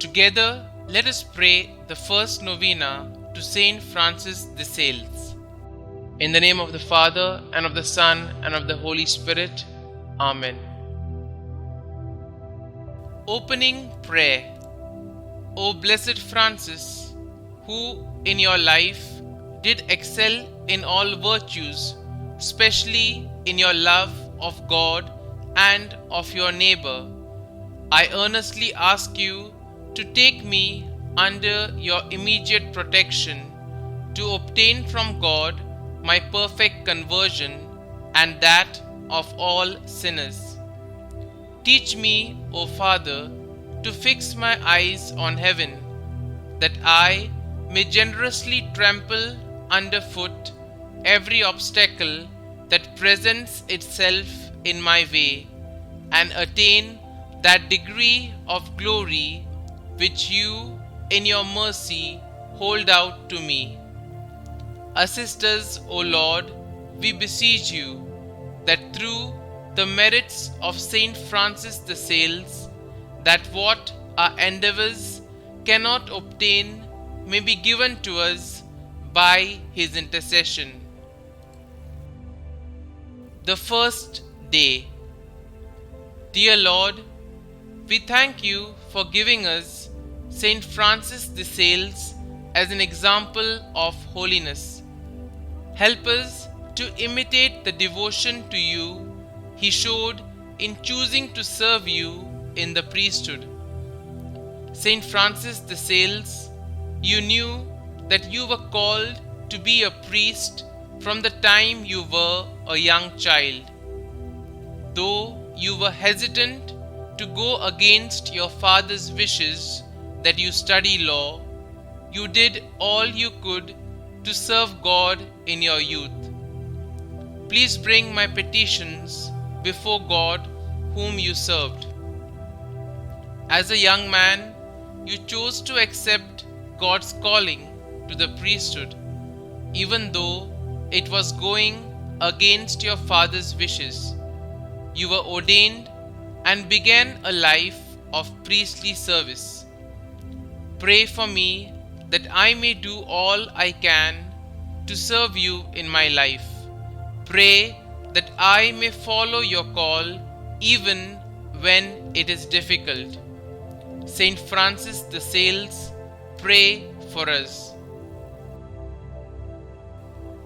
Together, let us pray the first novena to Saint Francis de Sales. In the name of the Father, and of the Son, and of the Holy Spirit. Amen. Opening Prayer. O Blessed Francis, who in your life did excel in all virtues, especially in your love of God and of your neighbor, I earnestly ask you to take me under your immediate protection to obtain from God my perfect conversion and that of all sinners. Teach me, O Father, to fix my eyes on heaven, that I may generously trample underfoot every obstacle that presents itself in my way, and attain that degree of glory which you, in your mercy, hold out to me. Assist us, O Lord, we beseech you, that through the merits of Saint Francis de Sales, that what our endeavors cannot obtain may be given to us by his intercession. The first day. Dear Lord, we thank you for giving us Saint Francis de Sales as an example of holiness. Help us to imitate the devotion to you he showed in choosing to serve you in the priesthood. Saint Francis de Sales, you knew that you were called to be a priest from the time you were a young child. Though you were hesitant to go against your father's wishes that you study law, you did all you could to serve God in your youth. Please bring my petitions before God whom you served. As a young man, you chose to accept God's calling to the priesthood, even though it was going against your father's wishes. You were ordained and began a life of priestly service. Pray for me that I may do all I can to serve you in my life. Pray that I may follow your call even when it is difficult. Saint Francis de Sales, pray for us.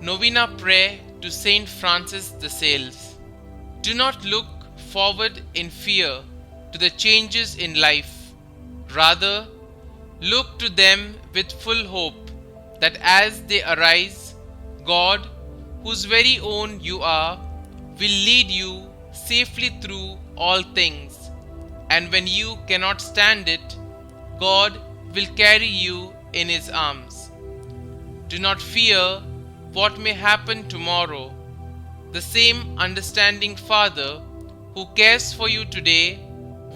Novena Prayer to Saint Francis de Sales. Do not look forward in fear to the changes in life. Rather, look to them with full hope that as they arise, God, whose very own you are, will lead you safely through all things. And when you cannot stand it, God will carry you in his arms. Do not fear what may happen tomorrow. The same understanding Father who cares for you today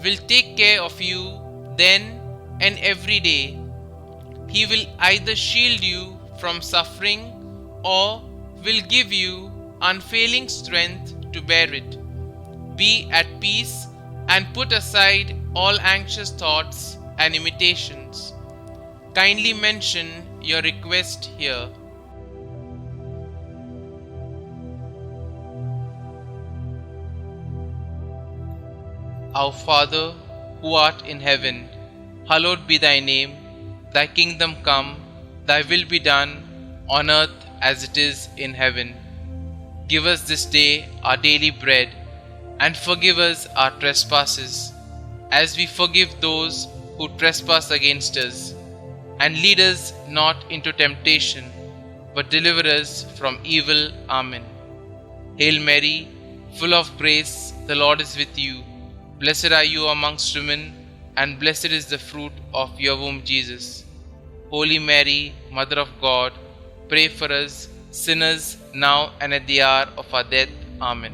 will take care of you then and every day. He will either shield you from suffering or will give you unfailing strength to bear it. Be at peace and put aside all anxious thoughts and imitations. Kindly mention your request here. Our Father, who art in heaven, hallowed be thy name. Thy kingdom come, thy will be done, on earth as it is in heaven. Give us this day our daily bread, and forgive us our trespasses, as we forgive those who trespass against us. And lead us not into temptation, but deliver us from evil. Amen. Hail Mary, full of grace, the Lord is with you. Blessed are you amongst women, and blessed is the fruit of your womb, Jesus. Holy Mary, Mother of God, pray for us sinners now and at the hour of our death. Amen.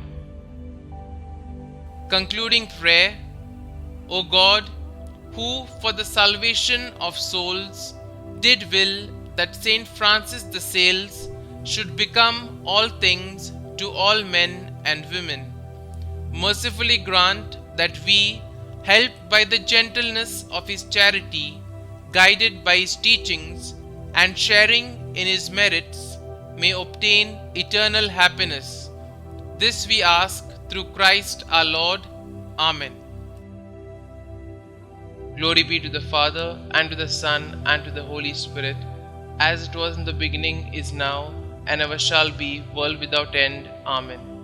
Concluding prayer. O God, who for the salvation of souls did will that Saint Francis de Sales should become all things to all men and women, mercifully grant that we, helped by the gentleness of his charity, guided by his teachings, and sharing in his merits, may obtain eternal happiness. This we ask through Christ our Lord. Amen. Glory be to the Father, and to the Son, and to the Holy Spirit, as it was in the beginning, is now, and ever shall be, world without end. Amen.